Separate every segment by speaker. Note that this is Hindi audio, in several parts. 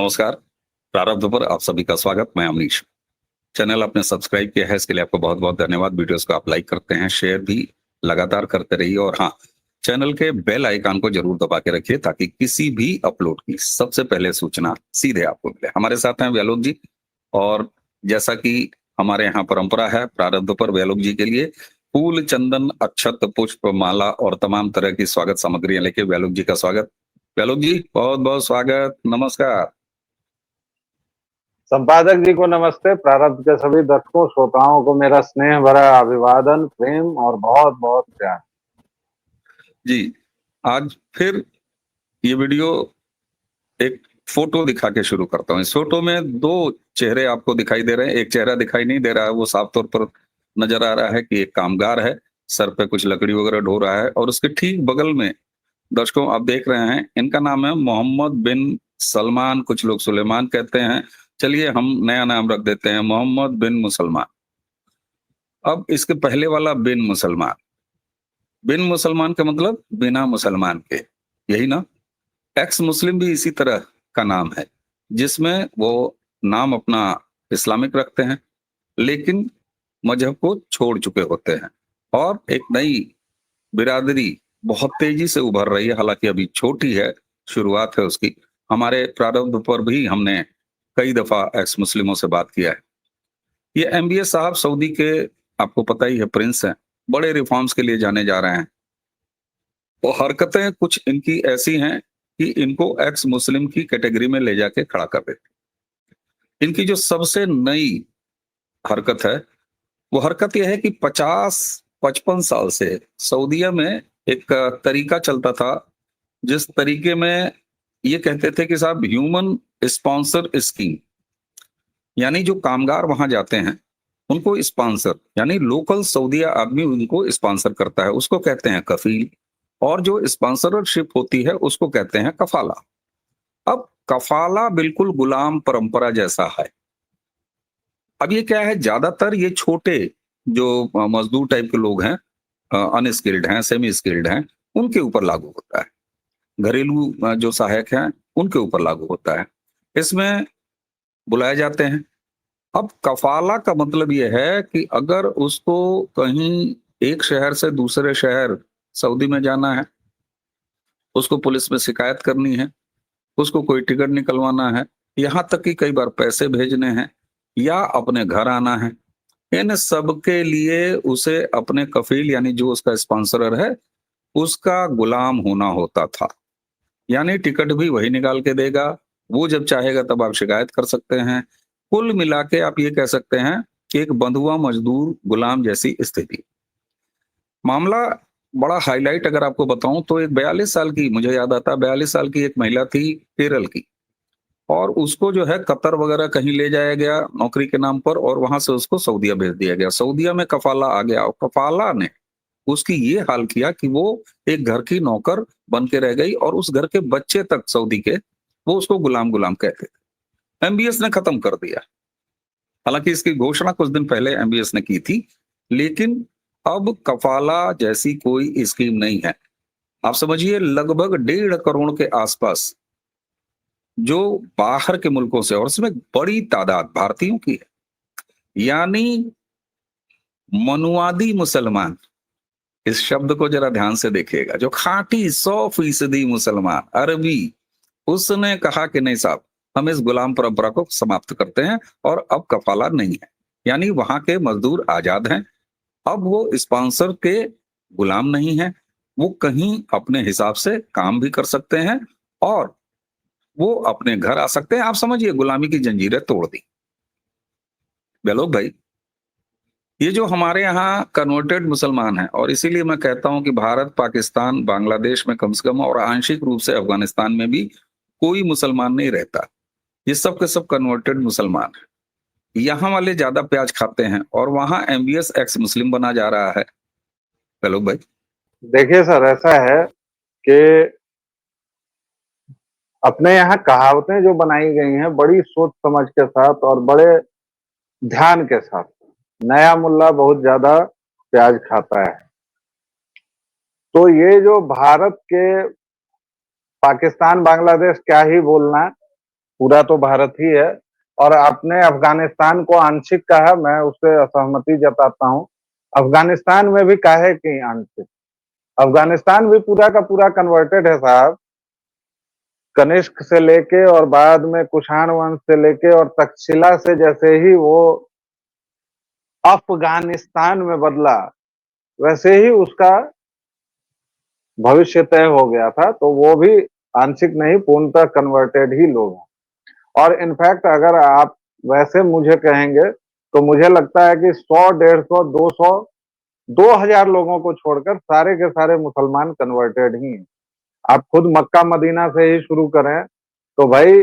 Speaker 1: नमस्कार। प्रारब्ध पर आप सभी का स्वागत। मैं अमरीश। चैनल आपने सब्सक्राइब किया है, इसके लिए आपको बहुत-बहुत धन्यवाद। वीडियोस को आप लाइक करते हैं, शेयर भी लगातार करते रहिए और हाँ, चैनल के बेल आइकन को जरूर दबा के रखिए ताकि किसी भी अपलोड की सबसे पहले सूचना सीधे आपको मिले। हमारे साथ हैं व्यालोक जी और जैसा कि हमारे यहाँ परंपरा है, प्रारब्ध पर व्यालोक जी के लिए फूल, चंदन, अक्षत, पुष्प, माला और तमाम तरह की स्वागत सामग्रियां लेके व्यालोक जी का स्वागत। व्यालोक जी, बहुत-बहुत स्वागत। नमस्कार।
Speaker 2: संपादक जी को नमस्ते। प्रारब्ध के सभी दर्शकों श्रोताओं को मेरा स्नेह भरा अभिवादन, प्रेम और बहुत बहुत प्यार।
Speaker 1: जी, आज फिर ये वीडियो एक फोटो दिखा के शुरू करता हूँ। इस फोटो में 2 चेहरे आपको दिखाई दे रहे हैं। एक चेहरा दिखाई नहीं दे रहा है, वो साफ तौर पर नज़र आ रहा है कि एक कामगार है, सर पे कुछ लकड़ी वगैरह ढो रहा है और उसके ठीक बगल में दर्शकों आप देख रहे हैं, इनका नाम है मोहम्मद बिन सलमान, कुछ लोग सुलेमान कहते हैं। चलिए हम नया नाम रख देते हैं, मोहम्मद बिन मुसलमान। अब इसके पहले वाला बिन मुसलमान। बिन मुसलमान का मतलब बिना मुसलमान के, यही ना? एक्स मुस्लिम भी इसी तरह का नाम है, जिसमें वो नाम अपना इस्लामिक रखते हैं, लेकिन मजहब को छोड़ चुके होते हैं और एक नई बिरादरी बहुत तेजी से उभर रही है, हालांकि अभी छोटी है, शुरुआत है उसकी। हमारे प्रारंभ पर भी हमने कई दफा एक्स मुस्लिमों से बात किया है। ये एमबीएस साहब सऊदी के, आपको पता ही है, प्रिंस हैं, बड़े रिफॉर्म्स के लिए जाने जा रहे हैं। वो हरकतें कुछ इनकी ऐसी हैं कि इनको एक्स मुस्लिम की कैटेगरी में ले जाके खड़ा कर देती। इनकी जो सबसे नई हरकत है, वो हरकत यह है कि 50-55 साल से सऊदीया में एक तरीका चलता था, जिस तरीके में ये कहते थे कि साहब ह्यूमन स्पॉन्सर स्कीम, यानी जो कामगार वहां जाते हैं उनको स्पॉन्सर, यानी लोकल सऊदीया आदमी उनको स्पॉन्सर करता है, उसको कहते हैं कफील। और जो स्पॉन्सरशिप होती है उसको कहते हैं कफाला। अब कफाला बिल्कुल गुलाम परंपरा जैसा है। अब ये क्या है, ज्यादातर ये छोटे जो मजदूर टाइप के लोग हैं, अनस्किल्ड हैं, सेमी स्किल्ड हैं, उनके ऊपर लागू होता है। घरेलू जो सहायक हैं उनके ऊपर लागू होता है। इसमें बुलाए जाते हैं। अब कफाला का मतलब ये है कि अगर उसको कहीं एक शहर से दूसरे शहर सऊदी में जाना है, उसको पुलिस में शिकायत करनी है, उसको कोई टिकट निकलवाना है, यहाँ तक कि कई बार पैसे भेजने हैं या अपने घर आना है, इन सब के लिए उसे अपने कफील यानी जो उसका स्पॉन्सरर है, उसका गुलाम होना होता था। यानी टिकट भी वही निकाल के देगा, वो जब चाहेगा तब आप शिकायत कर सकते हैं। कुल मिला के आप ये कह सकते हैं कि एक बंधुआ मजदूर गुलाम जैसी स्थिति। मामला बड़ा हाईलाइट अगर आपको बताऊं तो एक 42 साल की, मुझे याद आता है, 42 साल की एक महिला थी केरल की, और उसको जो है कतर वगैरह कहीं ले जाया गया नौकरी के नाम पर और वहां से उसको सऊदीया भेज दिया गया। सऊदीया में कफाला आ गया और कफाला ने उसकी ये हाल किया कि वो एक घर की नौकर बन के रह गई और उस घर के बच्चे तक सऊदी के वो उसको गुलाम गुलाम कहते थे। एमबीएस ने खत्म कर दिया। हालांकि इसकी घोषणा कुछ दिन पहले एमबीएस ने की थी, लेकिन अब कफाला जैसी कोई स्कीम नहीं है। आप समझिए लगभग 1.5 करोड़ के आसपास जो बाहर के मुल्कों से, और उसमें बड़ी तादाद भारतीयों की है, यानी मनुवादी मुसलमान, इस शब्द को जरा ध्यान से देखिएगा, जो खांटी 100% मुसलमान अरबी, उसने कहा कि नहीं साहब, हम इस गुलाम परंपरा को समाप्त करते हैं और अब कफाला नहीं है। यानी वहां के मजदूर आजाद हैं। अब वो स्पॉन्सर के गुलाम नहीं है, वो कहीं अपने हिसाब से काम भी कर सकते हैं और वो अपने घर आ सकते हैं। आप समझिए गुलामी की जंजीरें तोड़ दी। बेलोग भाई, ये जो हमारे यहाँ कन्वर्टेड मुसलमान हैं, और इसीलिए मैं कहता हूं कि भारत, पाकिस्तान, बांग्लादेश में कम से कम और आंशिक रूप से अफगानिस्तान में भी कोई मुसलमान नहीं रहता। ये सब के सब कन्वर्टेड मुसलमान हैं। यहाँ वाले ज्यादा प्याज खाते हैं और वहां एमबीएस एक्स मुस्लिम बना जा रहा है। बेलोग भाई।
Speaker 2: देखिए सर, ऐसा है कि अपने यहाँ कहावतें जो बनाई गई हैं बड़ी सोच समझ के साथ और बड़े ध्यान के साथ। नया मुल्ला बहुत ज्यादा प्याज खाता है। तो ये जो भारत के, पाकिस्तान बांग्लादेश क्या ही बोलना, पूरा तो भारत ही है। और आपने अफगानिस्तान को आंशिक कहा, मैं उससे असहमति जताता हूँ। अफगानिस्तान में भी काहे की आंशिक, अफगानिस्तान भी पूरा का पूरा कन्वर्टेड है साहब। कनिष्क से लेके और बाद में कुषाण वंश से लेके और तक्षशिला से जैसे ही वो अफगानिस्तान में बदला, वैसे ही उसका भविष्य तय हो गया था। तो वो भी आंशिक नहीं, पूर्णतः कन्वर्टेड ही लोग हैं। और इनफैक्ट अगर आप वैसे मुझे कहेंगे तो मुझे लगता है कि 100, 150, 200, 2000 लोगों को छोड़कर सारे के सारे मुसलमान कन्वर्टेड ही हैं। आप खुद मक्का मदीना से ही शुरू करें तो भाई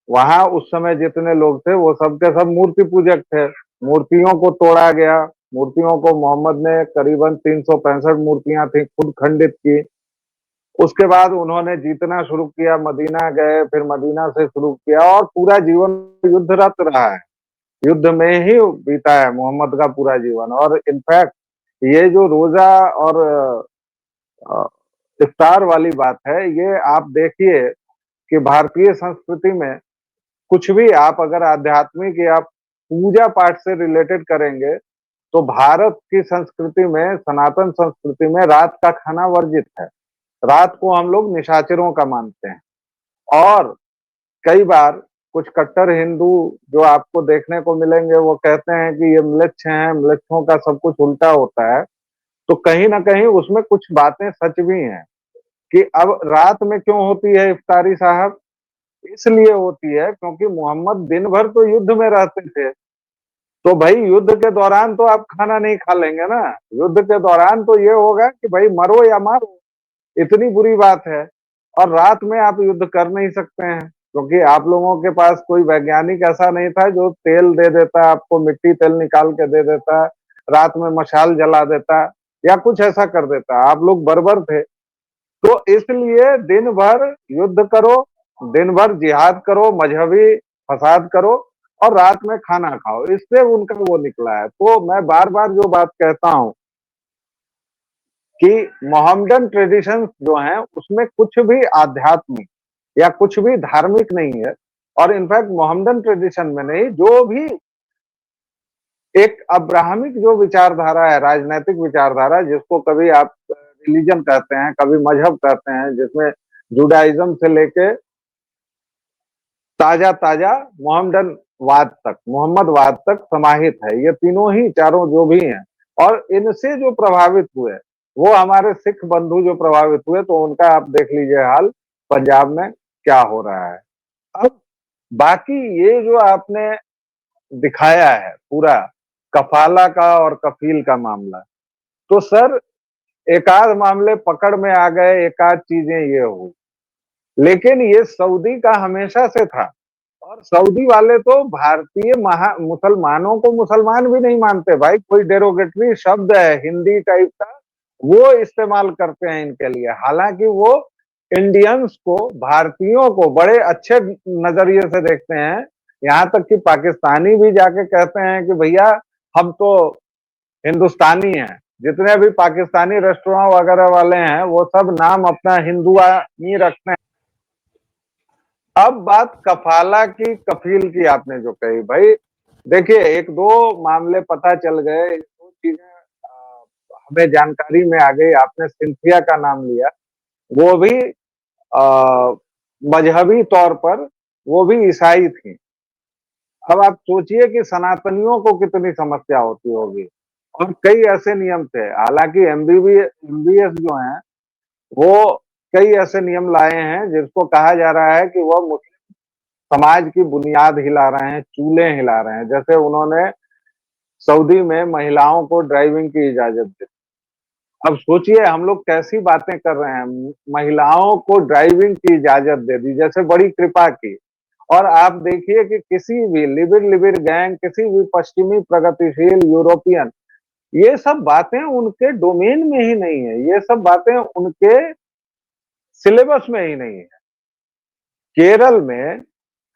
Speaker 2: वहां उस समय जितने लोग थे वो सब के सब मूर्ति पूजक थे। मूर्तियों को तोड़ा गया, मूर्तियों को मोहम्मद ने करीबन 365 मूर्तियां थी खुद खंडित की। उसके बाद उन्होंने जीतना शुरू किया, मदीना गए, फिर मदीना से शुरू किया और पूरा जीवन युद्धरत रहा है। युद्ध में ही बीता है मोहम्मद का पूरा जीवन। और इनफैक्ट ये जो रोजा और अ, इफ्तार वाली बात है, ये आप देखिए कि भारतीय संस्कृति में कुछ भी आप अगर आध्यात्मिक या पूजा पाठ से रिलेटेड करेंगे तो भारत की संस्कृति में, सनातन संस्कृति में रात का खाना वर्जित है। रात को हम लोग निशाचरों का मानते हैं। और कई बार कुछ कट्टर हिंदू जो आपको देखने को मिलेंगे वो कहते हैं कि ये म्लेच्छ हैं, म्लेच्छों का सब कुछ उल्टा होता है। तो कहीं ना कहीं उसमें कुछ बातें सच भी हैं कि अब रात में क्यों होती है इफ्तारी साहब, इसलिए होती है क्योंकि मोहम्मद दिन भर तो युद्ध में रहते थे। तो भाई युद्ध के दौरान तो आप खाना नहीं खा लेंगे ना। युद्ध के दौरान तो ये होगा कि भाई मरो या मारो, इतनी बुरी बात है। और रात में आप युद्ध कर नहीं सकते हैं क्योंकि आप लोगों के पास कोई वैज्ञानिक ऐसा नहीं था जो तेल दे देता, आपको मिट्टी तेल निकाल के दे देता, रात में मशाल जला देता या कुछ ऐसा कर देता। आप लोग बर्बर थे। तो इसलिए दिन भर युद्ध करो, दिन भर जिहाद करो, मजहबी फसाद करो और रात में खाना खाओ, इससे उनका वो निकला है। तो मैं बार बार जो बात कहता हूं कि मोहम्मदन ट्रेडिशंस जो हैं उसमें कुछ भी आध्यात्मिक या कुछ भी धार्मिक नहीं है। और इनफैक्ट मोहम्मदन ट्रेडिशन में नहीं, जो भी एक अब्राहमिक जो विचारधारा है, राजनैतिक विचारधारा, जिसको कभी आप रिलीजन कहते हैं, कभी मजहब कहते हैं, जिसमें जुडाइज्म से लेके ताजा ताजा मोहम्मदन वाद तक, मोहम्मद वाद तक समाहित है। ये तीनों ही, चारों जो भी हैं। और इनसे जो प्रभावित हुए वो हमारे सिख बंधु जो प्रभावित हुए, तो उनका आप देख लीजिए हाल पंजाब में क्या हो रहा है। अब बाकी ये जो आपने दिखाया है पूरा कफाला का और कफील का मामला, तो सर एकाध मामले पकड़ में आ गए, एकाध चीजें ये हो, लेकिन ये सऊदी का हमेशा से था। और सऊदी वाले तो भारतीय मुसलमानों को मुसलमान भी नहीं मानते भाई। कोई डेरोगेटरी शब्द है हिंदी टाइप का, वो इस्तेमाल करते हैं इनके लिए। हालांकि वो इंडियंस को, भारतीयों को बड़े अच्छे नजरिए से देखते हैं। यहाँ तक कि पाकिस्तानी भी जाके कहते हैं कि भैया हम तो हिंदुस्तानी हैं। जितने भी पाकिस्तानी रेस्टोरेंट वगैरह वाले हैं वो सब नाम अपना हिंदुआनी रखते हैं। अब बात कफाला की, कफील की आपने जो कही, भाई देखिए एक दो मामले पता चल गए, दो चीजें हमें जानकारी में आ गई। आपने सिंथिया का नाम लिया, वो भी मजहबी तौर पर वो भी ईसाई थी। अब आप सोचिए कि सनातनियों को कितनी समस्या होती होगी। और कई ऐसे नियम थे, हालांकि एमबीएस जो हैं वो कई ऐसे नियम लाए हैं जिसको कहा जा रहा है कि वह मुस्लिम समाज की बुनियाद हिला रहे हैं, चूल्हे हिला रहे हैं। जैसे उन्होंने सऊदी में महिलाओं को ड्राइविंग की इजाजत दी। अब सोचिए हम लोग कैसी बातें कर रहे हैं, महिलाओं को ड्राइविंग की इजाजत दे दी, जैसे बड़ी कृपा की। और आप देखिए कि किसी भी लिबिर लिबिर गैंग, किसी भी पश्चिमी प्रगतिशील यूरोपियन, ये सब बातें उनके डोमेन में ही नहीं है। ये सब बातें उनके सिलेबस में ही नहीं है। केरल में,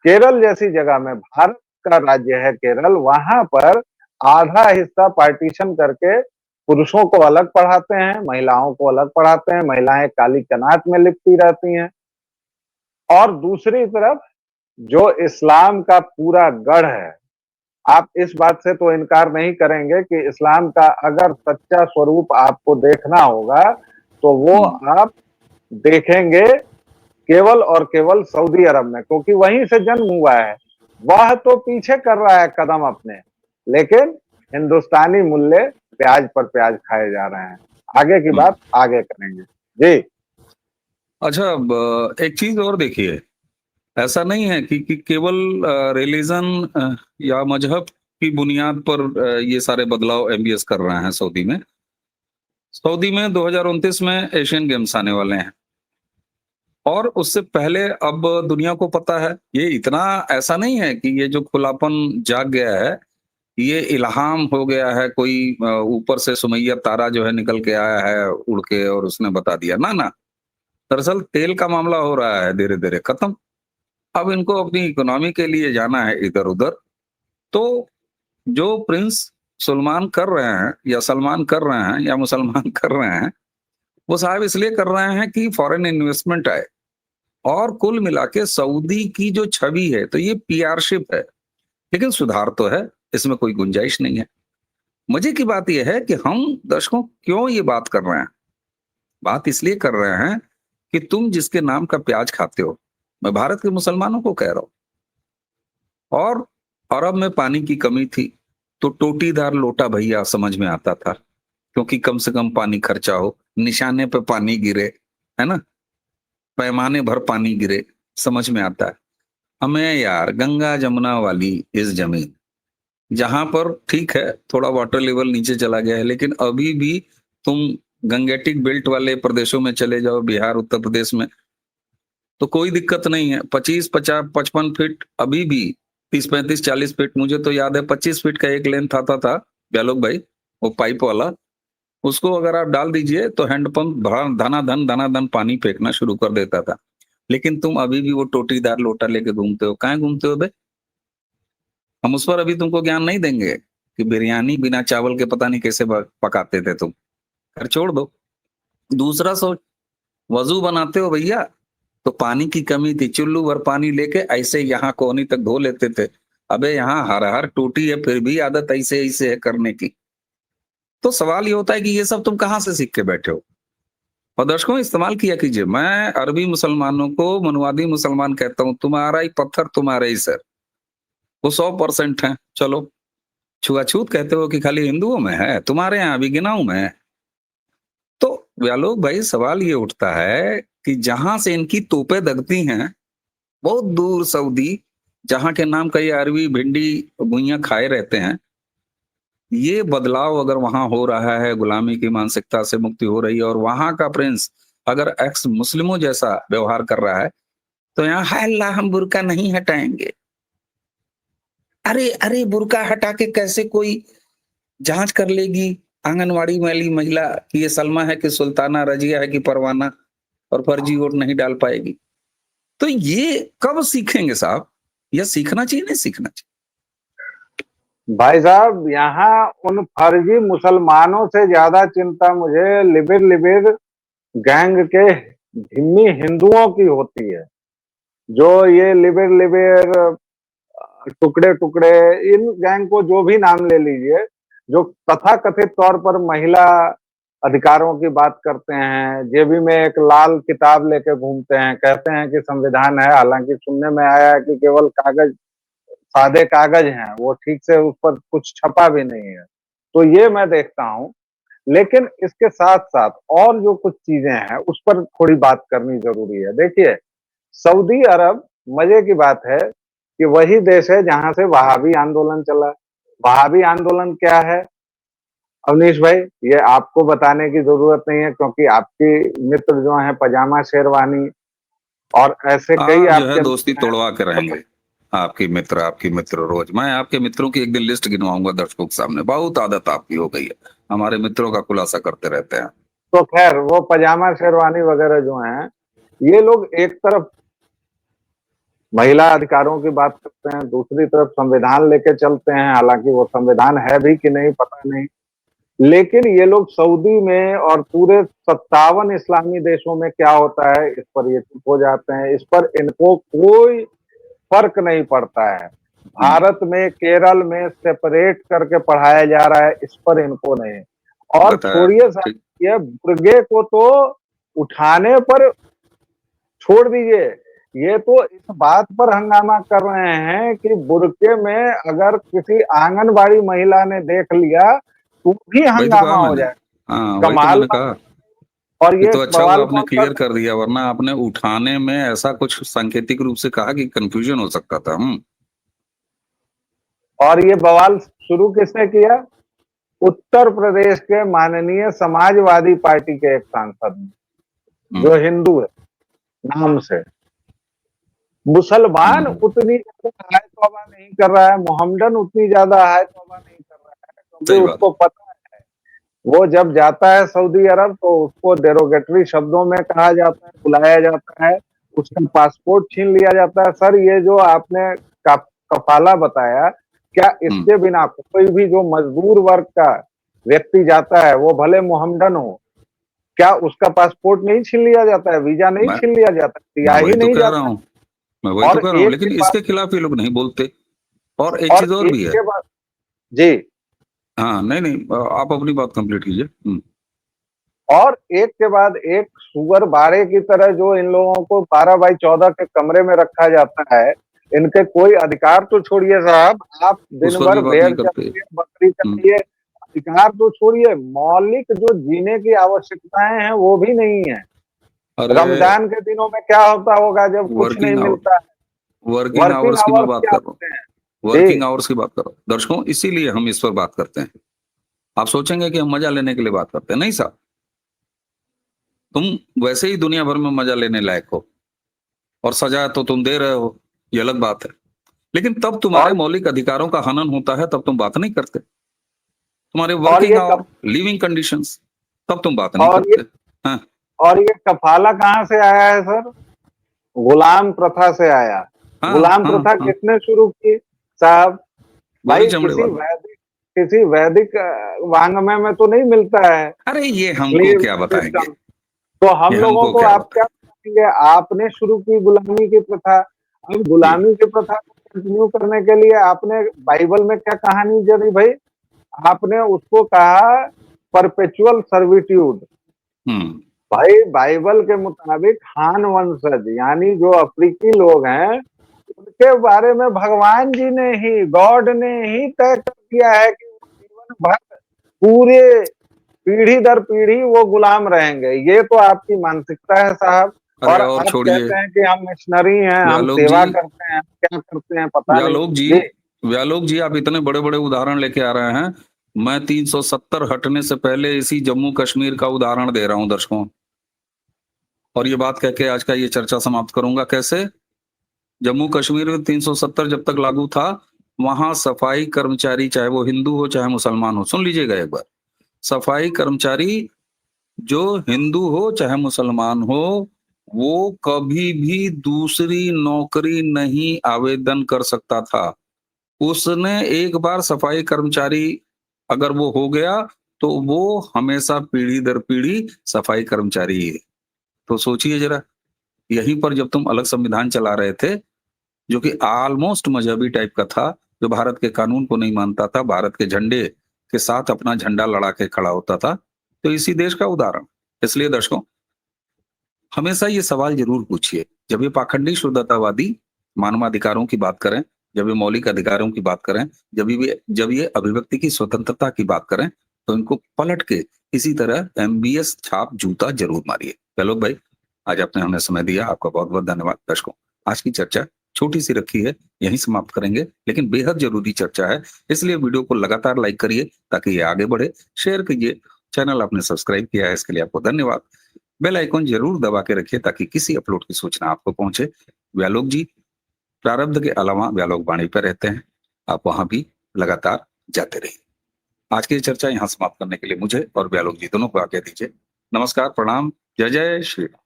Speaker 2: केरल जैसी जगह में, भारत का राज्य है केरल, वहां पर आधा हिस्सा पार्टीशन करके पुरुषों को अलग पढ़ाते हैं, महिलाओं को अलग पढ़ाते हैं। महिलाएं काली कनात में लिपटी रहती हैं। और दूसरी तरफ जो इस्लाम का पूरा गढ़ है, आप इस बात से तो इनकार नहीं करेंगे कि इस्लाम का अगर सच्चा स्वरूप आपको देखना होगा तो वो आप देखेंगे केवल और केवल सऊदी अरब में, क्योंकि वहीं से जन्म हुआ है। वह तो पीछे कर रहा है कदम अपने, लेकिन हिंदुस्तानी मूल्य प्याज पर प्याज खाए जा रहे हैं। आगे की बात आगे करेंगे जी।
Speaker 1: अच्छा, एक चीज और देखिए, ऐसा नहीं है कि केवल रिलीजन या मजहब की बुनियाद पर ये सारे बदलाव एमबीएस कर रहे हैं सऊदी में। सऊदी में 2029 में एशियन गेम्स आने वाले हैं और उससे पहले अब दुनिया को पता है, ये इतना ऐसा नहीं है कि ये जो खुलापन जाग गया है, ये इल्हाम हो गया है, कोई ऊपर से सुमैया तारा जो है निकल के आया है उड़ के और उसने बता दिया। ना, ना, दरअसल तेल का मामला हो रहा है धीरे-धीरे खत्म। अब इनको अपनी इकोनॉमी के लिए जाना है इधर-उधर, तो जो प्रिंस सलमान कर रहे हैं या सलमान कर रहे हैं या मुसलमान कर रहे हैं, वो साहब इसलिए कर रहे हैं कि फॉरेन इन्वेस्टमेंट आए और कुल मिला के सऊदी की जो छवि है, तो ये पीआरशिप है। लेकिन सुधार तो है, इसमें कोई गुंजाइश नहीं है। मजे की बात यह है कि हम दर्शकों क्यों ये बात कर रहे हैं? बात इसलिए कर रहे हैं कि तुम जिसके नाम का प्याज खाते हो, मैं भारत के मुसलमानों को कह रहा हूं। और अरब में पानी की कमी थी, तो टोटीदार लोटा भैया समझ में आता था, क्योंकि कम से कम पानी खर्चा हो, निशाने पे पानी गिरे, है ना? पैमाने भर पानी गिरे, समझ में आता है। हमें यार गंगा जमुना वाली इस जमीन, जहां पर ठीक है थोड़ा वाटर लेवल नीचे चला गया है, लेकिन अभी भी तुम गंगेटिक बेल्ट वाले प्रदेशों में चले जाओ, बिहार उत्तर प्रदेश में, तो कोई दिक्कत नहीं है। 25, 50, 55 फीट अभी भी, 30, 35, 40 फीट, मुझे तो याद है 25 फीट का एक लेंथ आता था ब्यालोक भाई, वो पाइप वाला, उसको अगर आप डाल दीजिए तो हैंडपंप धनाधन पानी फेंकना शुरू कर देता था। लेकिन तुम अभी भी वो टोटीदार लोटा लेके घूमते हो, कहाँ घूमते हो बे? हम उस पर अभी तुमको ज्ञान नहीं देंगे कि बिरयानी बिना चावल के पता नहीं कैसे पकाते थे तुम। खैर छोड़ दो। दूसरा सोच, वजू बनाते हो भैया, तो पानी की कमी थी, चुल्लू भर पानी लेके ऐसे यहाँ कोहनी तक धो लेते थे। अबे यहाँ हर हर टूटी है, फिर भी आदत ऐसे ऐसे है करने की। तो सवाल ये होता है कि ये सब तुम कहाँ से सीख के बैठे हो? और दर्शकों इस्तेमाल किया कीजिए, मैं अरबी मुसलमानों को मनुवादी मुसलमान कहता हूँ, तुम्हारा ही पत्थर तुम्हारे ही सर, वो 100% है। चलो, छुआछूत कहते हो कि खाली हिंदुओं में है, तुम्हारे यहाँ भी गिनाऊं मैं? तो व्यालोक भाई सवाल ये उठता है कि जहां से इनकी तोपें दगती हैं, बहुत दूर सऊदी, जहां के नाम कई अरबी भिंडी भुइयां खाए रहते हैं, ये बदलाव अगर वहां हो रहा है, गुलामी की मानसिकता से मुक्ति हो रही है और वहां का प्रिंस अगर एक्स मुस्लिमों जैसा व्यवहार कर रहा है, तो यहाँ हाय अल्लाह हम बुर्का नहीं हटाएंगे। अरे अरे, बुर्का हटा के कैसे कोई जांच कर लेगी आंगनवाड़ी वाली महिला कि ये सलमा है कि सुल्ताना, रजिया है कि परवाना, और फर्जी वोट नहीं डाल पाएगी? तो ये कब सीखेंगे साहब? यह सीखना चाहिए, नहीं सीखना चाहिए?
Speaker 2: भाई साहब, यहाँ उन फर्जी मुसलमानों से ज्यादा चिंता मुझे लिबिर लिबिर गैंग के धिम्मी हिंदुओं की होती है। जो ये लिबिर लिबिर टुकड़े टुकड़े, इन गैंग को जो भी नाम ले लीजिए, जो तथाकथित तौर पर महिला अधिकारों की बात करते हैं, जेबी में एक लाल किताब लेके घूमते हैं, कहते हैं कि संविधान है, हालांकि सुनने में आया है कि केवल कागज, सादे कागज हैं, वो ठीक से उस पर कुछ छपा भी नहीं है। तो ये मैं देखता हूँ। लेकिन इसके साथ साथ और जो कुछ चीजें हैं उस पर थोड़ी बात करनी जरूरी है। देखिए, सऊदी अरब, मजे की बात है कि वही देश है जहां से वहाबी आंदोलन चला। वहाबी आंदोलन क्या है अवनीश भाई, ये आपको बताने की जरूरत नहीं है, क्योंकि आपकी मित्र जो है पजामा शेरवानी और ऐसे कई
Speaker 1: आप जो है
Speaker 2: आपके
Speaker 1: दोस्ती
Speaker 2: मित्र
Speaker 1: तोड़वा के
Speaker 2: हैं।
Speaker 1: रहेंगे। आपकी मित्र रोज मैं आपके मित्रों की एक दिन लिस्ट गिनवाऊंगा दर्शकों के सामने। बहुत आदत आपकी हो गई है, हमारे मित्रों का खुलासा करते रहते हैं।
Speaker 2: तो खैर, वो पजामा शेरवानी वगैरह जो हैं, ये लोग एक तरफ महिला अधिकारों की बात करते हैं, दूसरी तरफ संविधान लेके चलते हैं, हालांकि वो संविधान है भी कि नहीं पता नहीं। लेकिन ये लोग सऊदी में और पूरे 57 इस्लामी देशों में क्या होता है इस पर ये चुप हो जाते हैं। इस पर इनको कोई फर्क नहीं पड़ता है। भारत में केरल में सेपरेट करके पढ़ाया जा रहा है, इस पर इनको नहीं। और
Speaker 1: बताया
Speaker 2: छोड़िए साहब,
Speaker 1: ठीक।
Speaker 2: ये बुर्गे को तो उठाने पर छोड़ दीजिए, ये तो इस बात पर हंगामा कर रहे हैं कि बुर्के में अगर किसी आंगनबाड़ी महिला ने देख लिया तो भी
Speaker 1: वही तो कहा
Speaker 2: हंगामा हो
Speaker 1: मैंने।
Speaker 2: जाए।
Speaker 1: हाँ वही तो
Speaker 2: कमाल
Speaker 1: मैंने
Speaker 2: बात।
Speaker 1: कहा।
Speaker 2: और
Speaker 1: ये
Speaker 2: ये
Speaker 1: तो अच्छा हुआ
Speaker 2: बवाल
Speaker 1: आपने
Speaker 2: कौन सा
Speaker 1: क्लियर कर दिया, वरना आपने उठाने में ऐसा कुछ सांकेतिक रूप से कहा कि कंफ्यूजन हो सकता था।
Speaker 2: और ये बवाल शुरू किसने किया? उत्तर प्रदेश के माननीय समाजवादी पार्टी के एक सांसद ने, जो हिंदू है नाम से। मुसलमान उतनी ज्यादा हाय तौबा नहीं कर रहा है, मोहम्मदन उतनी ज्यादा हाय तौबा नहीं कर रहा है, क्योंकि
Speaker 1: सही बात।
Speaker 2: उसको पता है वो जब जाता है सऊदी अरब तो उसको डेरोगेटरी शब्दों में कहा जाता है, बुलाया जाता है, उसका पासपोर्ट छीन लिया जाता है। सर, ये जो आपने कफाला बताया, क्या इसके बिना कोई भी जो मजदूर वर्ग का व्यक्ति जाता है, वो भले मोहम्मदन हो, क्या उसका पासपोर्ट नहीं छीन लिया जाता है, वीजा नहीं
Speaker 1: मैं
Speaker 2: छीन लिया जाता,
Speaker 1: मैं
Speaker 2: दिया ही
Speaker 1: वही तो
Speaker 2: नहीं
Speaker 1: कह रहा
Speaker 2: जाता?
Speaker 1: हूँ। मैं वही तो
Speaker 2: और
Speaker 1: कह रहा हूँ,
Speaker 2: एक
Speaker 1: लेकिन
Speaker 2: के बाद
Speaker 1: इसके खिलाफ ये लोग नहीं बोलते। और एक
Speaker 2: और
Speaker 1: चीज और
Speaker 2: एक
Speaker 1: भी है।
Speaker 2: के बाद जी।
Speaker 1: हाँ नहीं नहीं, आप अपनी बात कंप्लीट कीजिए।
Speaker 2: और एक के बाद एक सुअर बाड़े की तरह जो इन लोगों को 12x14 के कमरे में रखा जाता है, इनके कोई अधिकार तो छोड़िए साहब, आप
Speaker 1: उस
Speaker 2: दिन
Speaker 1: पर
Speaker 2: भर
Speaker 1: भी बात
Speaker 2: भेड़
Speaker 1: नहीं करते।
Speaker 2: चराइए, बकरी
Speaker 1: हम्म,
Speaker 2: चराइए, अधिकार तो छोड़िए, मौलिक जो जीने की आवश्यकताएं हैं वो भी नहीं है।
Speaker 1: अरे
Speaker 2: रमजान के दिनों में क्या होता होगा जब कुछ नहीं
Speaker 1: वर्किंग आवर,
Speaker 2: मिलता है?
Speaker 1: वर्किंग
Speaker 2: वर्किंग
Speaker 1: आवर्स की मैं
Speaker 2: आवर्स
Speaker 1: बात
Speaker 2: क्या
Speaker 1: कर रहा हूँ।
Speaker 2: होते हैं?
Speaker 1: वर्किंग
Speaker 2: जी।
Speaker 1: आवर्स की बात कर रहा हूँ दर्शकों, इसीलिए हम इस पर बात करते हैं। आप सोचेंगे कि हम मजा लेने के लिए बात करते हैं, नहीं साहब। तुम वैसे ही दुनिया भर में मजा लेने लायक हो, और सजा तो तुम दे रहे हो, ये अलग बात है। लेकिन तब तुम्हारे
Speaker 2: और
Speaker 1: मौलिक अधिकारों का हनन होता है, तब तुम बात नहीं करते। तुम्हारे
Speaker 2: और
Speaker 1: वर्किंग
Speaker 2: ये
Speaker 1: आवर, लिविंग कंडीशंस, तब तुम बात नहीं
Speaker 2: और ये
Speaker 1: करते। हाँ
Speaker 2: और ये कफाला कहाँ से आया है सर? गुलाम प्रथा से आया।
Speaker 1: हाँ
Speaker 2: गुलाम
Speaker 1: हाँ
Speaker 2: प्रथा
Speaker 1: हाँ,
Speaker 2: किसने शुरू की साहब?
Speaker 1: गोली
Speaker 2: भाई
Speaker 1: चमड़े वाले।
Speaker 2: किसी वैदिक वाङ्मय में तो नहीं मिलता है
Speaker 1: अरे ये हमको
Speaker 2: स्लेव
Speaker 1: क्या बताएंगे।
Speaker 2: सिस्टम। तो हम
Speaker 1: ये
Speaker 2: लोगों
Speaker 1: हमको
Speaker 2: को
Speaker 1: क्या
Speaker 2: आप क्या
Speaker 1: बताएं।
Speaker 2: बताएंगे? आपने शुरू की गुलामी की प्रथा। अब
Speaker 1: जी।
Speaker 2: गुलामी की प्रथा को कंटिन्यू करने के लिए आपने बाइबल में क्या कहानी जड़ी भाई? आपने उसको कहा परपेचुअल सर्विट्यूड।
Speaker 1: हम्म।
Speaker 2: भाई बाइबल के मुताबिक हान वंशज यानी जो अफ्रीकी लोग हैं, उनके बारे में भगवान जी ने ही, गॉड ने ही तय कर दिया है कि वो जीवन भर पूरे पीढ़ी दर पीढ़ी वो गुलाम रहेंगे। ये तो आपकी मानसिकता है साहब।
Speaker 1: अरे
Speaker 2: और
Speaker 1: और
Speaker 2: आप
Speaker 1: छोड़िए।
Speaker 2: कहते हैं कि हम मिशनरी हैं, हम
Speaker 1: व्यालोक जी,
Speaker 2: सेवा करते हैं, क्या करते हैं पता नहीं।
Speaker 1: व्यालोक जी,
Speaker 2: जी।
Speaker 1: व्यालोक जी, आप इतने बड़े बड़े उदाहरण लेके आ रहे हैं। मैं 370 हटने से पहले इसी जम्मू कश्मीर का उदाहरण दे रहा हूं दर्शकों। और ये बात कह के आज का ये चर्चा समाप्त करूंगा। कैसे? जम्मू कश्मीर में 370 जब तक लागू था, वहां सफाई कर्मचारी, चाहे वो हिंदू हो चाहे मुसलमान हो, सुन लीजिएगा एक बार, सफाई कर्मचारी जो हिंदू हो चाहे मुसलमान हो, वो कभी भी दूसरी नौकरी नहीं आवेदन कर सकता था। उसने एक बार सफाई कर्मचारी अगर वो हो गया, तो वो हमेशा पीढ़ी दर पीढ़ी सफाई कर्मचारी ही है। तो सोचिए जरा, यहीं पर जब तुम अलग संविधान चला रहे थे, जो कि ऑलमोस्ट मजहबी टाइप का था, जो भारत के कानून को नहीं मानता था, भारत के झंडे के साथ अपना झंडा लड़ा के खड़ा होता था, तो इसी देश का उदाहरण। इसलिए दर्शकों, हमेशा ये सवाल जरूर पूछिए, जब ये पाखंडी शुद्धतावादी मानवाधिकारों की बात करें, जब ये मौलिक अधिकारों की बात करें, जब ये अभिव्यक्ति की स्वतंत्रता की बात करें, तो इनको पलट के इसी तरह एमबीएस छाप जूता जरूर मारिए। चलो भाई, आज आपने हमें समय दिया, आपका बहुत बहुत धन्यवाद। दर्शकों, आज की चर्चा छोटी सी रखी है, यहीं समाप्त करेंगे, लेकिन बेहद जरूरी चर्चा है, इसलिए वीडियो को लगातार लाइक करिए ताकि ये आगे बढ़े। शेयर कीजिए। चैनल आपने सब्सक्राइब किया है, इसके लिए आपको धन्यवाद। बेल आइकॉन जरूर दबा के रखिए ताकि किसी अपलोड की सूचना आपको पहुंचे। व्यालोक जी प्रारब्ध के अलावा व्यालोक वाणी पर रहते हैं, आप वहां भी लगातार जाते रहिए। आज की चर्चा यहां समाप्त करने के लिए मुझे और व्यालोक जी दोनों को आज्ञा दीजिए। नमस्कार, प्रणाम, जय जय श्री राम।